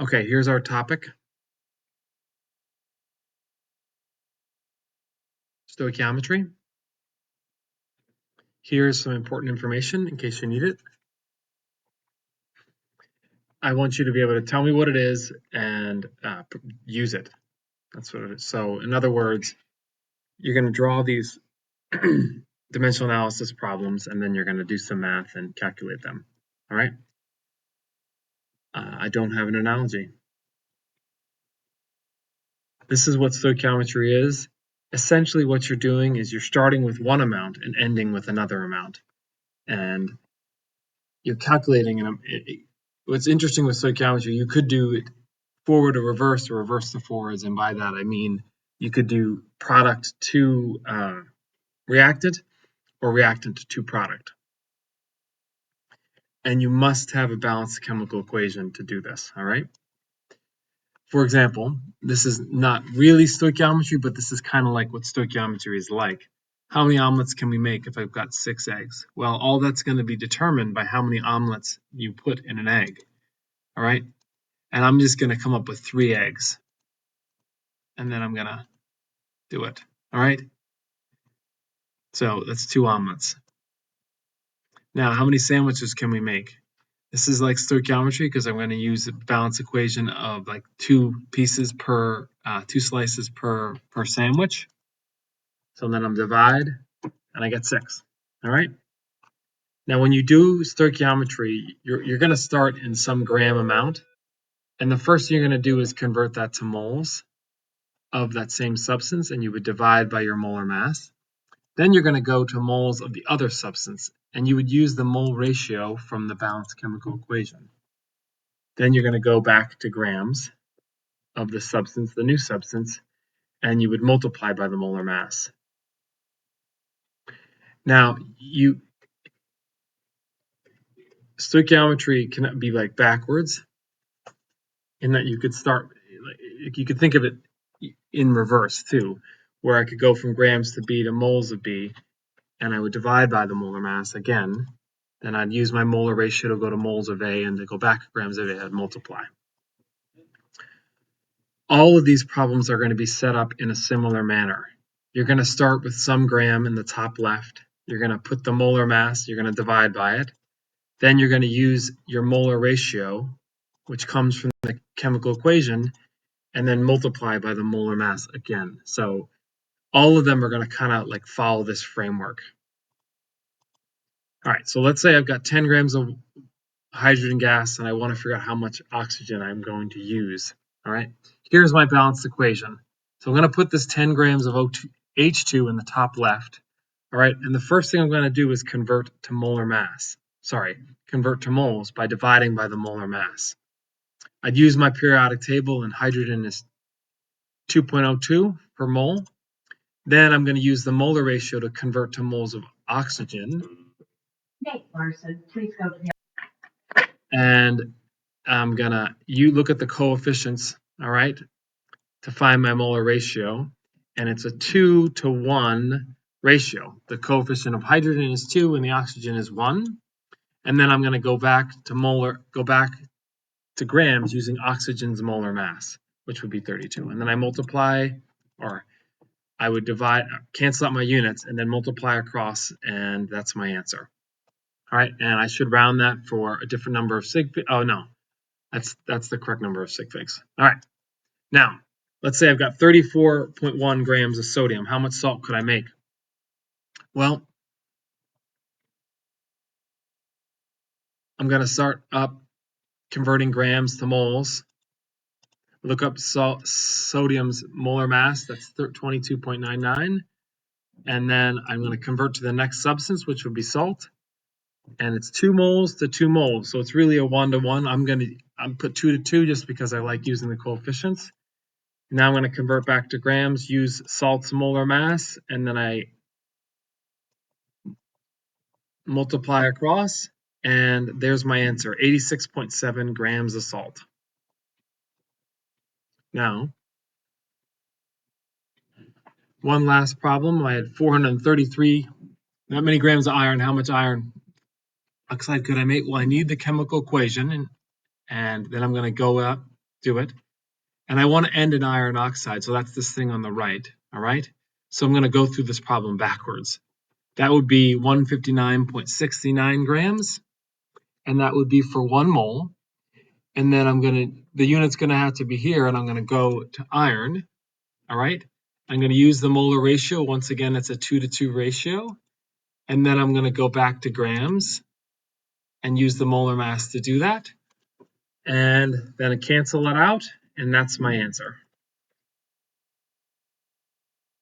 Okay, here's our topic. Stoichiometry. Here's some important information in case you need it. I want you to be able to tell me what it is and use it. That's what it is. So in other words, you're going to draw these dimensional analysis problems, and then you're going to do some math and calculate them. All right? I don't have an analogy. This is what stoichiometry is. Essentially, what you're doing is you're starting with one amount and ending with another amount. And you're calculating. And what's interesting with stoichiometry, you could do it forward or reverse to forwards. And by that, I mean you could do product to reactant or reactant to product. And you must have a balanced chemical equation to do this, all right? For example, this is not really stoichiometry, but this is kind of like what stoichiometry is like. How many omelets can we make if I've got 6 eggs? Well, all that's going to be determined by how many omelets you put in an egg, all right? And I'm just going to come up with 3 eggs, and then I'm going to do it, all right? So that's 2 omelets. Now, how many sandwiches can we make? This is like stoichiometry because I'm going to use a balance equation of like 2 pieces per, 2 slices per sandwich. So then I'm divide, and I get 6, all right? Now, when you do stoichiometry, you're going to start in some gram amount, and the first thing you're going to do is convert that to moles of that same substance, and you would divide by your molar mass. Then you're going to go to moles of the other substance, and you would use the mole ratio from the balanced chemical equation. Then you're going to go back to grams of the substance, the new substance, and you would multiply by the molar mass. Now, stoichiometry cannot be like backwards in that you could think of it in reverse too, where I could go from grams to B to moles of B, and I would divide by the molar mass again. Then I'd use my molar ratio to go to moles of A, and to go back to grams of A, I'd multiply. All of these problems are going to be set up in a similar manner. You're going to start with some gram in the top left. You're going to put the molar mass, you're going to divide by it. Then you're going to use your molar ratio, which comes from the chemical equation, and then multiply by the molar mass again. So all of them are going to kind of like follow this framework. All right, so let's say I've got 10 grams of hydrogen gas and I want to figure out how much oxygen I'm going to use. All right, here's my balanced equation. So I'm going to put this 10 grams of H2 in the top left. All right, and the first thing I'm going to do is convert to moles by dividing by the molar mass. I'd use my periodic table, and hydrogen is 2.02 per mole. Then I'm going to use the molar ratio to convert to moles of oxygen. Nate Larson, please go to him. And I'm going to look at the coefficients, all right, to find my molar ratio. And it's a 2 to 1 ratio. The coefficient of hydrogen is 2 and the oxygen is 1. And then I'm going to go back to grams using oxygen's molar mass, which would be 32. And then I multiply, or I would cancel out my units, and then multiply across, and that's my answer. All right, and I should round that for a different number of sig figs. Oh, no, that's the correct number of sig figs. All right, now, let's say I've got 34.1 grams of sodium. How much salt could I make? Well, I'm going to start up converting grams to moles. Look up sodium's molar mass, that's 22.99. And then I'm going to convert to the next substance, which would be salt. And it's 2 moles to 2 moles. So it's really a 1-to-1. I'm put 2 to 2 just because I like using the coefficients. Now I'm going to convert back to grams, use salt's molar mass, and then I multiply across. And there's my answer, 86.7 grams of salt. Now, one last problem. I had 433, that many grams of iron. How much iron oxide could I make? Well, I need the chemical equation, and then I'm going to go up do it. And I want to end in iron oxide, so that's this thing on the right, all right? So I'm going to go through this problem backwards. That would be 159.69 grams, and that would be for 1 mole. And then the unit's going to have to be here, and I'm going to go to iron, all right? I'm going to use the molar ratio. Once again, it's a 2-to-2 ratio. And then I'm going to go back to grams and use the molar mass to do that. And then cancel it out, and that's my answer.